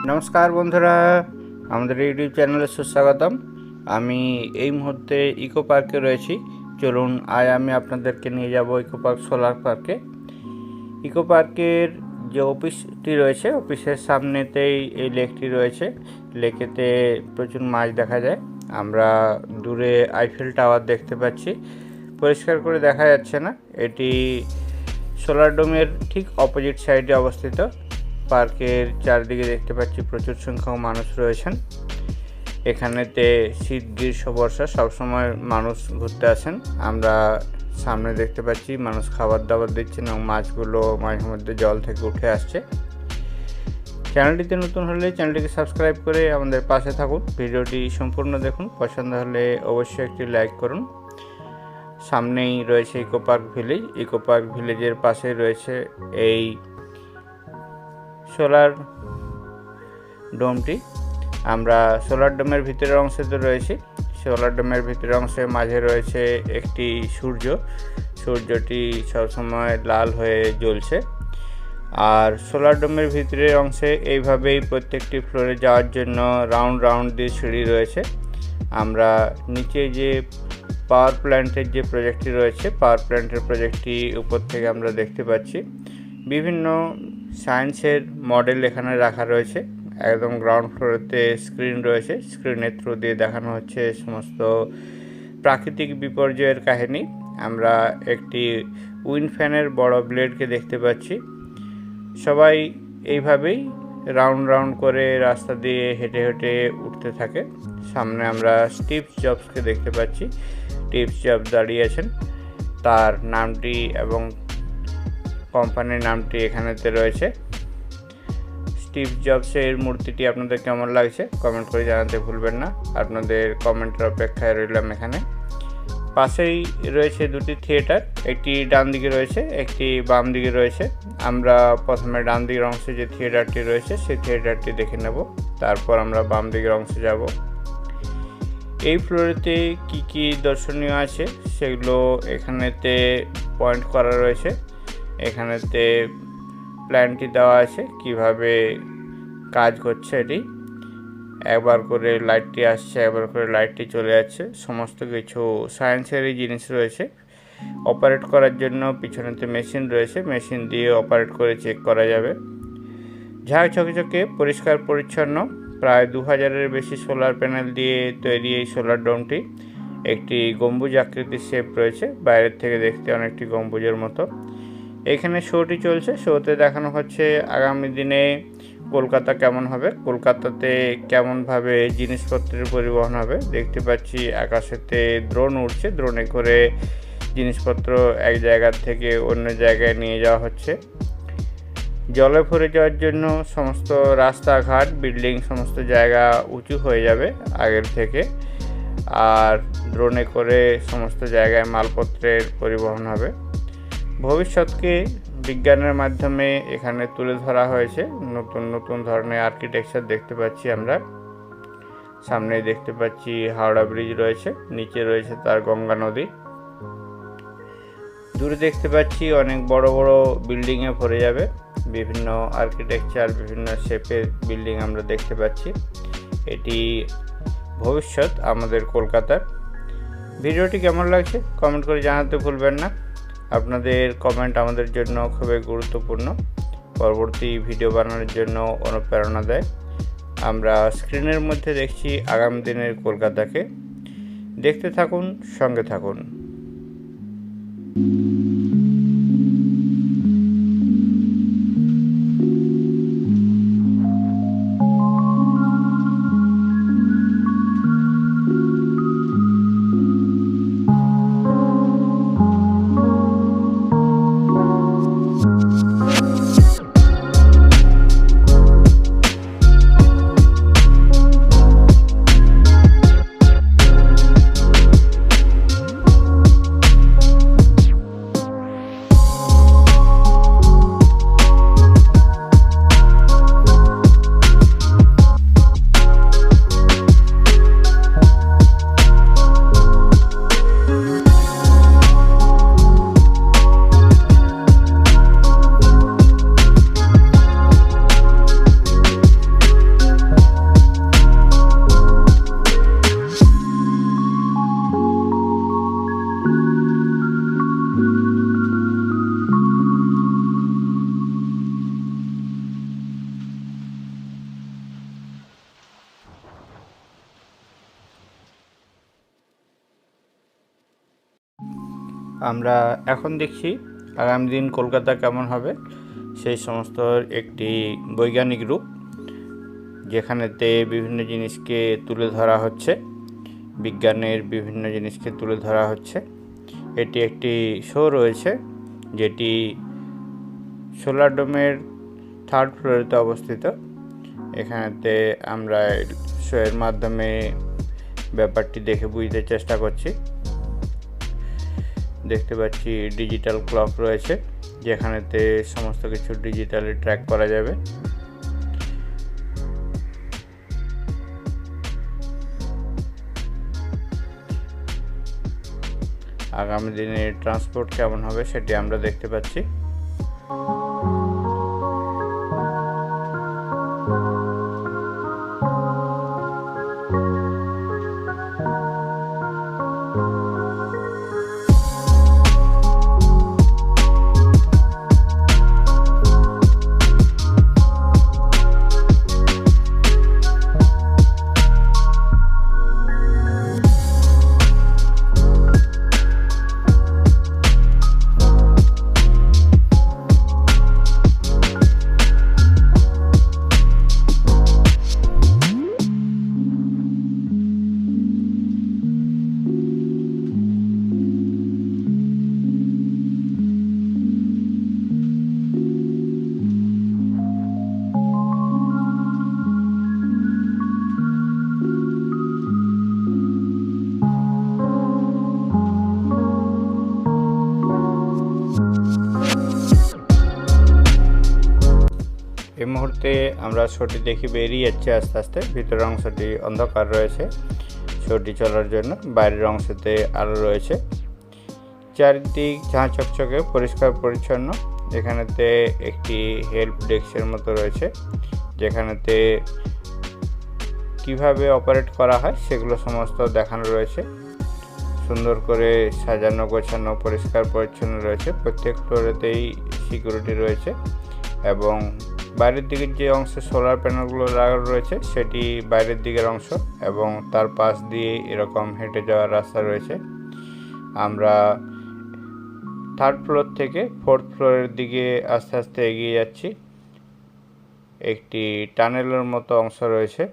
নমস্কার বন্ধুরা, আমাদের ইউটিউব চ্যানেলে সুস্বাগতম। আমি এই মুহূর্তে ইকো পার্কে রয়েছি। চলুন আজ আমি আপনাদেরকে নিয়ে যাব ইকো পার্ক সোলার পার্কে। ইকো পার্কের যে অফিসটি রয়েছে, অফিসের সামনেতেই এই লেকটি রয়েছে। লেকেতে প্রচুর মাছ দেখা যায়। আমরা দূরে আইফেল টাওয়ার দেখতে পাচ্ছি, পরিষ্কার করে দেখা যাচ্ছে না। এটি সোলার ডোমের ঠিক অপোজিট সাইডে অবস্থিত। পার্কের চারদিকে দেখতে পাচ্ছি প্রচুর সংখ্যক মানুষ রয়েছেন। এখানেতে শীত, গ্রীষ্ম, বর্ষা সবসময় মানুষ ঘুরতে আসেন। আমরা সামনে দেখতে পাচ্ছি মানুষ খাবার দাবার দিচ্ছেন এবং মাছগুলো মাঝে মধ্যে জল থেকে উঠে আসছে। চ্যানেলটিতে নতুন হলে চ্যানেলটিকে সাবস্ক্রাইব করে আমাদের পাশে থাকুন। ভিডিওটি সম্পূর্ণ দেখুন, পছন্দ হলে অবশ্যই একটি লাইক করুন। সামনেই রয়েছে eco park village. Eco park ভিলেজের পাশে রয়েছে এই সোলার ডোমটি। আমরা সোলার ডোমের ভিতরের অংশে রয়েছি। সোলার ডোমের ভিতরের অংশে মাঝে রয়েছে একটি সূর্যটি সবসময় লাল হয়ে জ্বলছে। আর সোলার ডোমের ভিতরের অংশে এইভাবেই প্রত্যেকটি ফ্লোরে যাওয়ার জন্য রাউন্ড দিয়ে সিঁড়ি রয়েছে। আমরা নিচে যে পাওয়ার প্ল্যান্টের যে প্রজেক্টটি রয়েছে, পাওয়ার প্ল্যান্টের প্রজেক্টটি উপর থেকে আমরা দেখতে পাচ্ছি। বিভিন্ন সায়েন্সের মডেল এখানে রাখা রয়েছে। একদম গ্রাউন্ড ফ্লোরেতে স্ক্রিন রয়েছে। স্ক্রিনের থ্রু দিয়ে দেখানো হচ্ছে সমস্ত প্রাকৃতিক বিপর্যয়ের কাহিনী। আমরা একটি উইন্ড ফ্যানের বড় ব্লেডকে দেখতে পাচ্ছি। সবাই এইভাবেই রাউন্ড করে রাস্তা দিয়ে হেঁটে উঠতে থাকে। সামনে আমরা স্টিভ জবসকে দেখতে পাচ্ছি। স্টিভ জবস দাঁড়িয়ে আছেন, তার নামটি এবং কোম্পানির নামটি এখানেতে রয়েছে। স্টিভ জবসের মূর্তিটি আপনাদের কেমন লাগছে কমেন্ট করে জানাতে ভুলবেন না। আপনাদের কমেন্টের অপেক্ষায় রইলাম। এখানে পাশেই রয়েছে দুটি থিয়েটার, একটি ডান দিকে রয়েছে, একটি বাম দিকে রয়েছে। আমরা প্রথমে ডান দিকের অংশে যে থিয়েটারটি রয়েছে সেই থিয়েটারটি দেখে নেব, তারপর আমরা বাম দিকের অংশে যাব। এই ফ্লোরেতে কি দর্শনীয় আছে সেগুলো এখানেতে পয়েন্ট করা রয়েছে। এখানেতে প্ল্যানটি দেওয়া আছে কিভাবে কাজ করছে। এটি একবার করে লাইটটি আসছে, একবার করে লাইটটি চলে যাচ্ছে। সমস্ত কিছু সায়েন্সেরই জিনিস রয়েছে। অপারেট করার জন্য পিছনেতে মেশিন রয়েছে, মেশিন দিয়ে অপারেট করে চেক করা যাবে। ঝকঝকে পরিষ্কার পরিচ্ছন্ন। প্রায় 2000-এর বেশি সোলার প্যানেল দিয়ে তৈরি এই সোলার ডোমটি। একটি গম্বুজ আকৃতির শেপ রয়েছে, বাইরের থেকে দেখতে অনেকটি গম্বুজের মতো। এখানে শোটি চলছে। শোতে দেখানো হচ্ছে আগামী দিনে কলকাতা কেমন হবে, কলকাতাতে কেমনভাবে জিনিসপত্রের পরিবহন হবে। দেখতে পাচ্ছি আকাশেতে ড্রোন উড়ছে, ড্রোনে করে জিনিসপত্র এক জায়গা থেকে অন্য জায়গায় নিয়ে যাওয়া হচ্ছে। জলে ভরে যাওয়ার জন্য সমস্ত রাস্তাঘাট, বিল্ডিং, সমস্ত জায়গা উঁচু হয়ে যাবে আগের থেকে। আর ড্রোনে করে সমস্ত জায়গায় মালপত্রের পরিবহন হবে। ভবিষ্যৎকে বিজ্ঞানের মাধ্যমে এখানে তুলে ধরা হয়েছে। নতুন ধরনের আর্কিটেকচার দেখতে পাচ্ছি আমরা। সামনে দেখতে পাচ্ছি হাওড়া ব্রিজ রয়েছে, নিচে রয়েছে তার গঙ্গা নদী। দূরে দেখতে পাচ্ছি অনেক বড় বিল্ডিংয়ে ভরে যাবে। বিভিন্ন আর্কিটেকচার, বিভিন্ন শেপের বিল্ডিং আমরা দেখতে পাচ্ছি। এটি ভবিষ্যৎ আমাদের কলকাতার। ভিডিওটি কেমন লাগছে কমেন্ট করে জানাতে ভুলবেন না। আপনাদের কমেন্ট আমাদের জন্য খুবই গুরুত্বপূর্ণ, পরবর্তী ভিডিও বানানোর জন্য অনুপ্রেরণা দেয়। আমরা স্ক্রিনের মধ্যে দেখছি আগামী দিনের কলকাতাকে। দেখতে থাকুন, সঙ্গে থাকুন। আমরা এখন দেখছি আগামী দিন কলকাতা কেমন হবে সেই সমস্ত একটি বৈজ্ঞানিক রূপ, যেখানেতে বিভিন্ন জিনিসকে তুলে ধরা হচ্ছে, বিজ্ঞানের বিভিন্ন জিনিসকে তুলে ধরা হচ্ছে। এটি একটি শো রয়েছে যেটি সোলার ডোমের 3rd ফ্লোরেতে অবস্থিত। এখানেতে আমরা শোয়ের মাধ্যমে ব্যাপারটি দেখে বুঝতে চেষ্টা করছি। দেখতে পাচ্ছি ডিজিটাল ক্লক রয়েছে, যেখানেতে সমস্ত কিছু ডিজিটালি ট্র্যাক করা যাবে। আগামী দিনে ট্রান্সপোর্ট কেমন হবে সেটি আমরা দেখতে পাচ্ছি। এই মুহূর্তে আমরা শোটি দেখি বেরিয়ে যাচ্ছে আস্তে আস্তে। ভিতরের অংশটি অন্ধকার রয়েছে শোটি চলার জন্য, বাইরের অংশতে আলো রয়েছে। চারিদিক ঝাঁ চকচকে পরিষ্কার পরিচ্ছন্ন। এখানেতে একটি হেল্প ডেস্কের মতো রয়েছে, যেখানেতে কিভাবে অপারেট করা হয় সেগুলো সমস্ত দেখানো রয়েছে। সুন্দর করে সাজানো গোছানো পরিষ্কার পরিচ্ছন্ন রয়েছে। প্রত্যেক ফ্লোরেতেই সিকিউরিটি রয়েছে এবং বাইরের দিকের যে অংশে সোলার প্যানেলগুলো লাগানো রয়েছে সেটি বাইরের দিকের অংশ এবং তার পাশ দিয়ে এরকম হেঁটে যাওয়ার রাস্তা রয়েছে। আমরা 3rd ফ্লোর থেকে 4th ফ্লোরের দিকে আস্তে আস্তে এগিয়ে যাচ্ছি। একটি টানেলের মতো অংশ রয়েছে,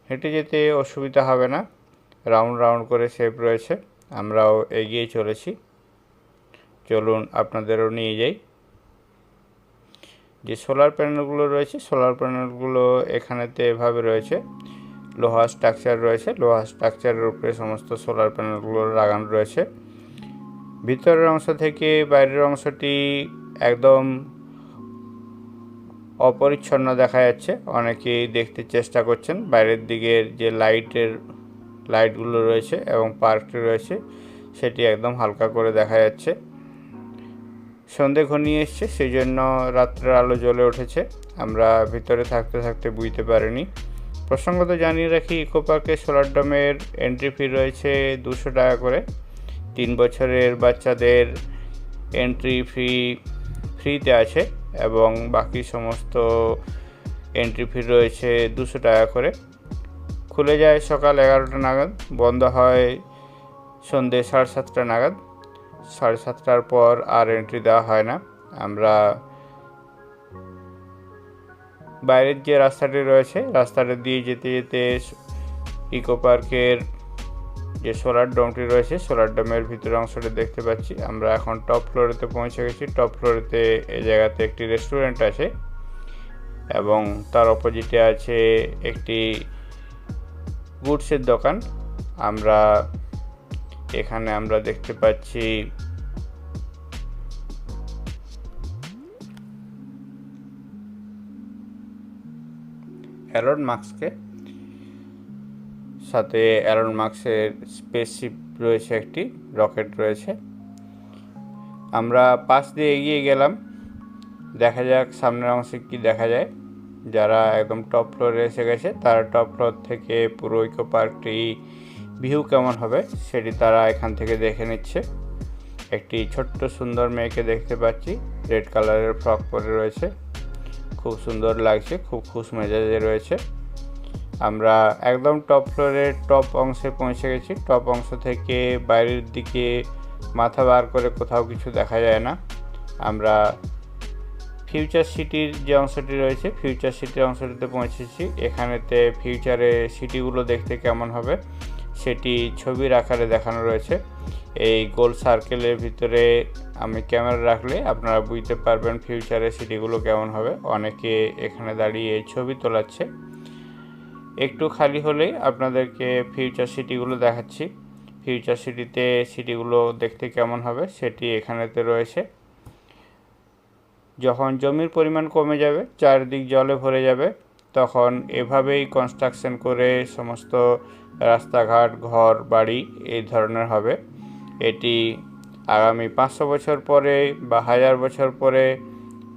হেঁটে যেতে অসুবিধা হবে না, রাউন্ড রাউন্ড করে শেপ রয়েছে। আমরাও এগিয়ে চলেছি, চলুন আপনাদেরও নিয়ে যাই। যে সোলার প্যানেলগুলো রয়েছে, সোলার প্যানেলগুলো এখানেতে এভাবে রয়েছে, লোহা স্ট্রাকচার রয়েছে। লোহা স্ট্রাকচারের উপরে সমস্ত সোলার প্যানেলগুলো লাগানো রয়েছে। ভিতরের অংশ থেকে বাইরের অংশটি একদম অপরিচ্ছন্ন দেখা যাচ্ছে। অনেকেই দেখতে চেষ্টা করছেন। বাইরের দিকের যে লাইটগুলো রয়েছে এবং পার্কটি রয়েছে সেটি একদম হালকা করে দেখা যাচ্ছে। সন্ধে ঘনিয়ে এসছে, সেই জন্য রাত্রের আলো জ্বলে উঠেছে। আমরা ভিতরে থাকতে থাকতে বুঝতে পারিনি। প্রসঙ্গত জানিয়ে রাখি, ইকো পার্কে সোলার ডোমের এন্ট্রি ফি রয়েছে 200 টাকা করে। 3 বছরের বাচ্চাদের এন্ট্রি ফি ফ্রিতে আছে এবং বাকি সমস্ত এন্ট্রি ফি রয়েছে 200 টাকা করে। খুলে যায় সকাল 11টা নাগাদ, বন্ধ হয় সন্ধ্যে 7:30 নাগাদ। 7:30টার পর আর এন্ট্রি দেওয়া হয় না। আমরা বাইরের যে রাস্তাটি রয়েছে, রাস্তাটা দিয়ে যেতে যেতে ইকো পার্কের যে সোলার ডোমটি রয়েছে, সোলার ডোমের ভিতরের অংশটা দেখতে পাচ্ছি। আমরা এখন টপ ফ্লোরেতে পৌঁছে গেছি। টপ ফ্লোরেতে এই জায়গাতে একটি রেস্টুরেন্ট আছে এবং তার অপোজিটে আছে একটি গুডসের দোকান। এখানে আমরা দেখতে পাচ্ছি অ্যারন মাস্ককে, সাথে অ্যারন মাস্কের স্পেসশিপ রয়েছে, একটি রকেট রয়েছে। আমরা পাশ দিয়ে এগিয়ে গেলাম, দেখা যাক সামনের অংশে কি দেখা যায়। যারা একদম টপ ফ্লোরে এসে গেছে তারা টপ ফ্লোর থেকে পুরো ইকো পার্কটি ভিউ কেমন হবে সেটি তারা এখান থেকে দেখে নিচ্ছে। একটি ছোট্ট সুন্দর মেয়েকে দেখতে পাচ্ছি, রেড কালারের ফ্রক পরে রয়েছে, খুব সুন্দর লাগছে, খুব খুশ মেজাজে রয়েছে। আমরা একদম টপ ফ্লোরের টপ অংশে পৌঁছে গেছি। টপ অংশ থেকে বাইরের দিকে মাথা বার করে কোথাও কিছু দেখা যায় না। আমরা ফিউচার সিটির যে অংশটি রয়েছে, ফিউচার সিটির অংশটিতে পৌঁছেছি। এখানেতে ফিউচারে সিটিগুলো দেখতে কেমন হবে সেটি ছবির আকারে দেখানো রয়েছে। এই গোল সার্কেলের ভিতরে আমি ক্যামেরা রাখলে আপনারা বুঝতে পারবেন ফিউচারে সিটিগুলো কেমন হবে। অনেকে এখানে দাঁড়িয়ে ছবি তোলাচ্ছে। একটু খালি হলেই আপনাদেরকে ফিউচার সিটিগুলো দেখাচ্ছি। ফিউচার সিটিতে সিটিগুলো দেখতে কেমন হবে সেটি এখানেতে রয়েছে। যখন জমির পরিমাণ কমে যাবে, চারদিক জলে ভরে যাবে, তখন এভাবেই কনস্ট্রাকশন করে সমস্ত রাস্তাঘাট, ঘর বাড়ি এই ধরনের হবে। এটি আগামী 500 বছর পরে বা 1000 বছর পরে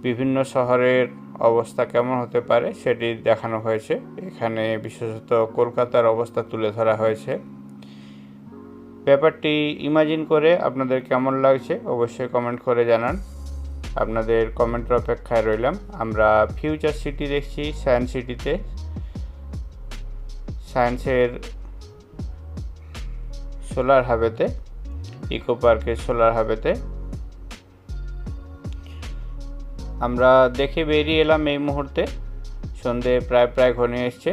বিভিন্ন শহরের অবস্থা কেমন হতে পারে সেটি দেখানো হয়েছে। এখানে বিশেষত কলকাতার অবস্থা তুলে ধরা হয়েছে। ব্যাপারটি ইমাজিন করে আপনাদের কেমন লাগছে অবশ্যই কমেন্ট করে জানান। আপনাদের কমেন্টের অপেক্ষায় রইলাম। আমরা ফিউচার সিটি দেখছি সায়েন্স সিটিতে, সায়েন্সের সোলার হাবেতে, ইকো পার্কের সোলার হাবেতে। আমরা দেখে বেরিয়ে এলাম এই মুহূর্তে। সন্ধে প্রায় ঘনিয়ে এসছে।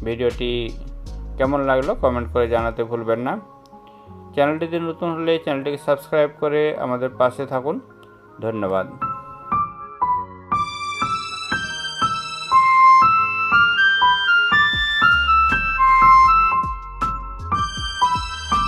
ভিডিওটি কেমন লাগলো কমেন্ট করে জানাতে ভুলবেন না। চ্যানেলটিতে নতুন হলে চ্যানেলটিকে সাবস্ক্রাইব করে আমাদের পাশে থাকুন। ধন্যবাদ।